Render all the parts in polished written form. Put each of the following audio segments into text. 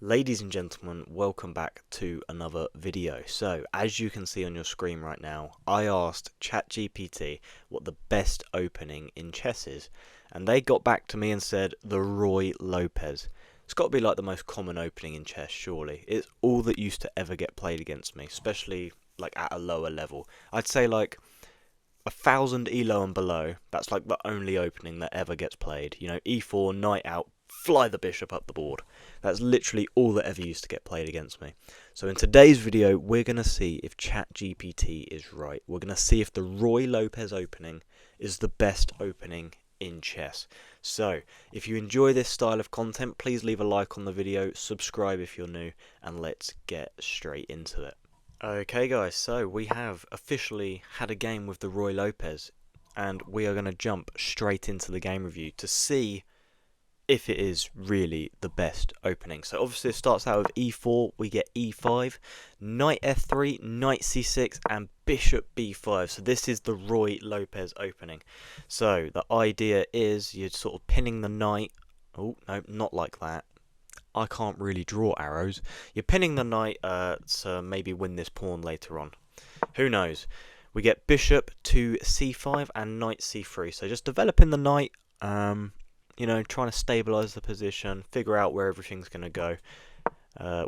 Ladies and gentlemen, welcome back to another video. So, as you can see on your screen right now, I asked Chatgpt what the best opening in chess is, and they got back to me and said the Roy Lopez. It's got to be like the most common opening in chess, surely. It's all that used to ever get played against me, especially like at a lower level. I'd say like 1,000 elo and below, that's like the only opening that ever gets played. You know, e4, knight out, fly the bishop up the board. That's literally all that ever used to get played against me. So in today's video, we're going to see if ChatGPT is right. We're going to see if the Roy Lopez opening is the best opening in chess. So, if you enjoy this style of content, please leave a like on the video, subscribe if you're new, and let's get straight into it. Okay guys, so we have officially had a game with the Roy Lopez, and we are going to jump straight into the game review to see if it is really the best opening. So obviously it starts out with e4, we get e5, knight f3, knight c6, and bishop b5. So this is the Roy Lopez opening. So the idea is you're sort of pinning the knight. Oh, no, not like that. I can't really draw arrows. You're pinning the knight to maybe win this pawn later on. Who knows? We get bishop to c5 and knight c3. So just developing the knight, you know, trying to stabilize the position, figure out where everything's going to go.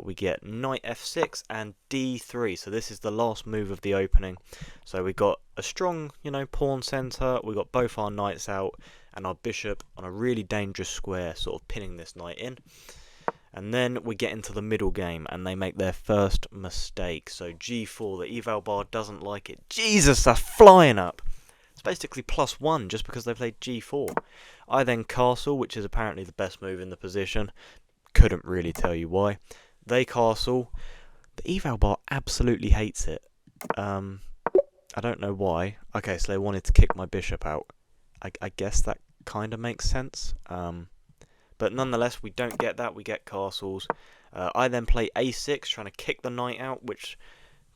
We get knight f6 and d3. So this is the last move of the opening. So we got a strong, you know, pawn center. We got both our knights out and our bishop on a really dangerous square, sort of pinning this knight in. And then we get into the middle game, and they make their first mistake. So g4, the eval bar doesn't like it. Jesus, that's flying up. It's basically +1 just because they played g4. I then castle, which is apparently the best move in the position. Couldn't really tell you why. They castle. The eval bar absolutely hates it. I don't know why. Okay, so they wanted to kick my bishop out. I guess that kind of makes sense. But nonetheless, we don't get that. We get castles. I then play a6, trying to kick the knight out, which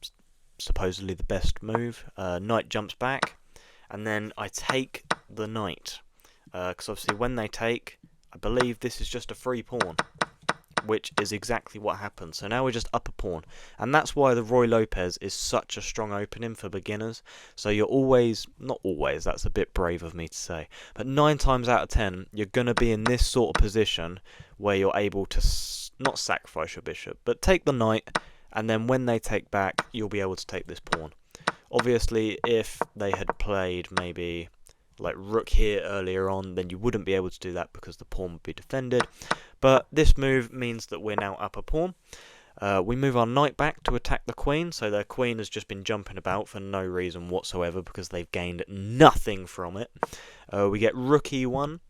is supposedly the best move. Knight jumps back. And then I take the knight. Because obviously when they take, I believe this is just a free pawn, which is exactly what happens. So now we're just up a pawn. And that's why the Roy Lopez is such a strong opening for beginners. So you're always, not always, that's a bit brave of me to say, but 9 times out of 10, you're going to be in this sort of position where you're able to not sacrifice your bishop, but take the knight, and then when they take back, you'll be able to take this pawn. Obviously, if they had played maybe like rook here earlier on, then you wouldn't be able to do that because the pawn would be defended. But this move means that we're now up a pawn. We move our knight back to attack the queen, so their queen has just been jumping about for no reason whatsoever because they've gained nothing from it. We get rook e1,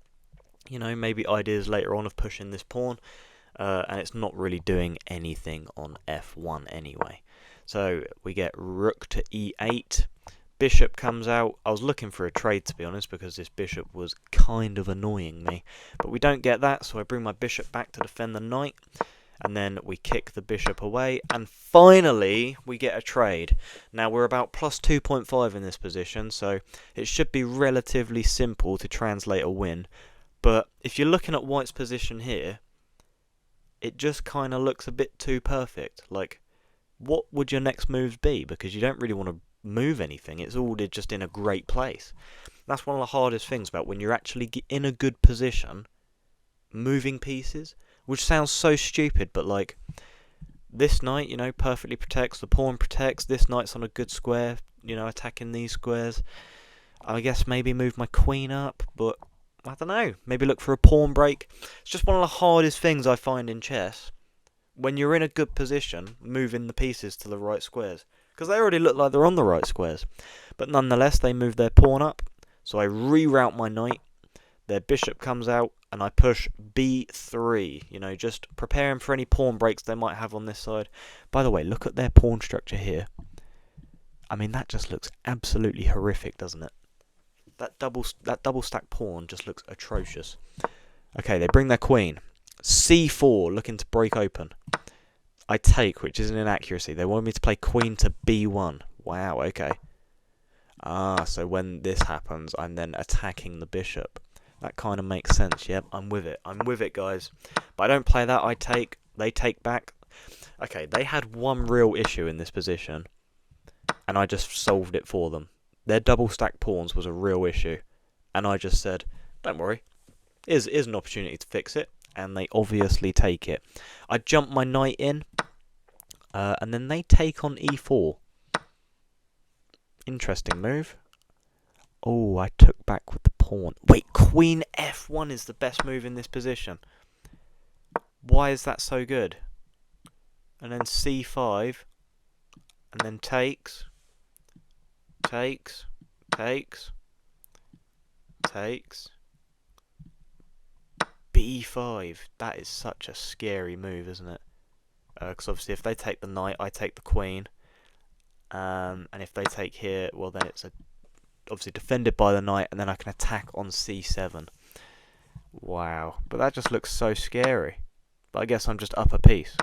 you know, maybe ideas later on of pushing this pawn, and it's not really doing anything on f1 anyway. So we get rook to e8. Bishop comes out. I was looking for a trade, to be honest, because this bishop was kind of annoying me. But we don't get that, so I bring my bishop back to defend the knight. And then we kick the bishop away. And finally, we get a trade. Now, we're about +2.5 in this position, so it should be relatively simple to translate a win. But if you're looking at white's position here, it just kind of looks a bit too perfect. Like, what would your next moves be? Because you don't really want to move anything. It's all just in a great place. That's one of the hardest things about when you're actually in a good position, moving pieces, which sounds so stupid, but like this knight, you know, perfectly protects, the pawn protects, this knight's on a good square, you know, attacking these squares. I guess maybe move my queen up, but I don't know, maybe look for a pawn break. It's just one of the hardest things I find in chess. When you're in a good position, moving the pieces to the right squares. Because they already look like they're on the right squares. But nonetheless, they move their pawn up. So I reroute my knight. Their bishop comes out, and I push b3. You know, just preparing for any pawn breaks they might have on this side. By the way, look at their pawn structure here. I mean, that just looks absolutely horrific, doesn't it? That double stack pawn just looks atrocious. Okay, they bring their queen. c4, looking to break open. I take, which is an inaccuracy. They want me to play queen to b1. Wow, okay. So when this happens, I'm then attacking the bishop. That kind of makes sense. Yep, I'm with it. I'm with it, guys. But I don't play that. I take. They take back. Okay, they had one real issue in this position, and I just solved it for them. Their double stack pawns was a real issue, and I just said, don't worry, here's an opportunity to fix it, and they obviously take it. I jump my knight in, and then they take on e4. Interesting move. Oh, I took back with the pawn. Wait, queen f1 is the best move in this position. Why is that so good? And then c5, and then takes, b5. That is such a scary move, isn't it? Because obviously if they take the knight, I take the queen. And if they take here, well then it's obviously defended by the knight, and then I can attack on c7. Wow, but that just looks so scary. But I guess I'm just up a piece.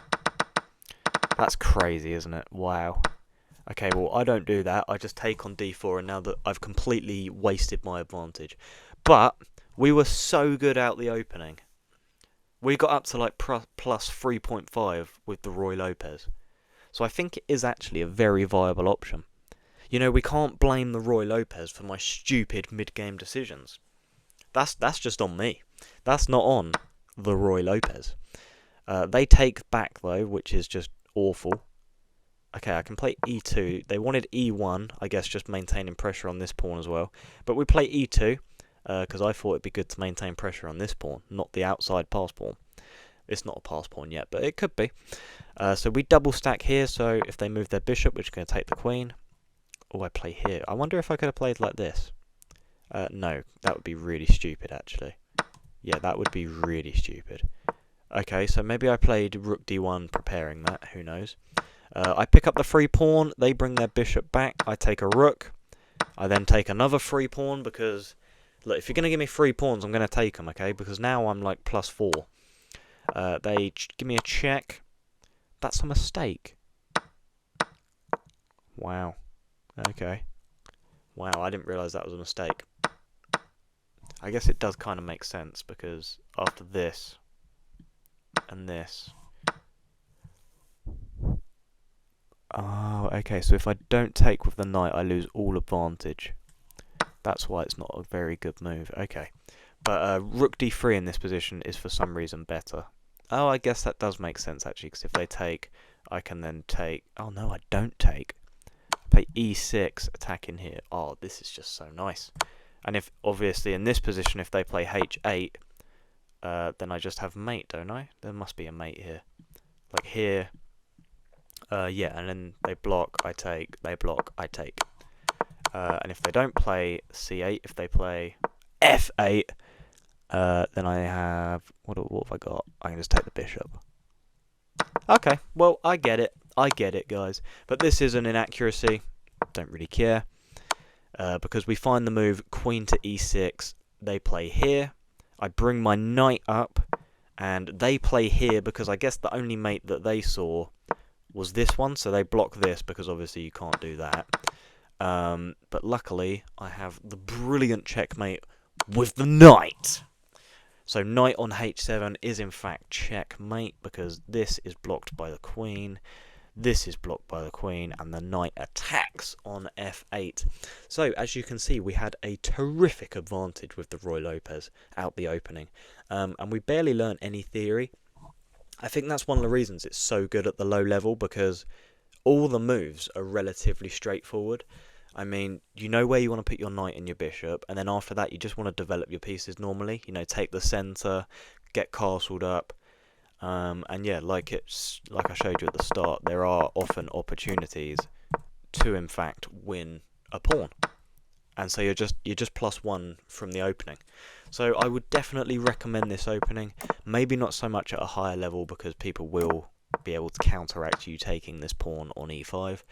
That's crazy, isn't it? Wow. Okay, well, I don't do that. I just take on d4, and now that I've completely wasted my advantage. But we were so good out the opening. We got up to like plus 3.5 with the Roy Lopez. So I think it is actually a very viable option. You know, we can't blame the Roy Lopez for my stupid mid-game decisions. That's just on me. That's not on the Roy Lopez. They take back, though, which is just awful. Okay, I can play e2. They wanted e1, I guess, just maintaining pressure on this pawn as well. But we play e2, because I thought it'd be good to maintain pressure on this pawn, not the outside pass pawn. It's not a pass pawn yet, but it could be. So we double stack here, so if they move their bishop, which is going to take the queen. Oh, I play here. I wonder if I could have played like this. No, that would be really stupid, actually. Yeah, that would be really stupid. Okay, so maybe I played rook d1 preparing that, who knows. I pick up the free pawn, they bring their bishop back, I take a rook. I then take another free pawn because, look, if you're going to give me free pawns, I'm going to take them, okay? Because now I'm like +4. They give me a check. That's a mistake. Wow. Okay. Wow, I didn't realise that was a mistake. I guess it does kind of make sense because after this and this. Oh, okay, so if I don't take with the knight, I lose all advantage. That's why it's not a very good move. Okay. But rook d3 in this position is for some reason better. Oh, I guess that does make sense, actually, because if they take, I can then take... Oh, no, I don't take. I play e6, attack in here. Oh, this is just so nice. And if, obviously, in this position, if they play h8, then I just have mate, don't I? There must be a mate here. Like here. Yeah, and then they block, I take, they block, I take. And if they don't play c8, if they play f8, then I have... What have I got? I can just take the bishop. Okay, well, I get it, guys. But this is an inaccuracy. Don't really care. Because we find the move queen to e6. They play here. I bring my knight up. And they play here because I guess the only mate that they saw was this one. So they block this because obviously you can't do that. But luckily, I have the brilliant checkmate with the knight. So knight on h7 is in fact checkmate because this is blocked by the queen, this is blocked by the queen, and the knight attacks on f8. So as you can see, we had a terrific advantage with the Roy Lopez out the opening, and we barely learned any theory. I think that's one of the reasons it's so good at the low level, because all the moves are relatively straightforward. I mean, you know where you want to put your knight and your bishop, and then after that you just want to develop your pieces normally. You know, take the centre, get castled up, and yeah, like I showed you at the start, there are often opportunities to in fact win a pawn, and so you're just +1 from the opening. So I would definitely recommend this opening. Maybe not so much at a higher level because people will be able to counteract you taking this pawn on e5.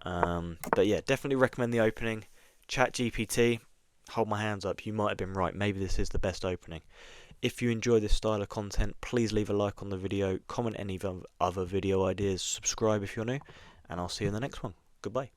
But yeah, definitely recommend the opening. Chatgpt, hold my hands up, you might have been right. Maybe this is the best opening. If you enjoy this style of content, please leave a like on the video, comment any other video ideas, subscribe if you're new, and I'll see you in the next one. Goodbye.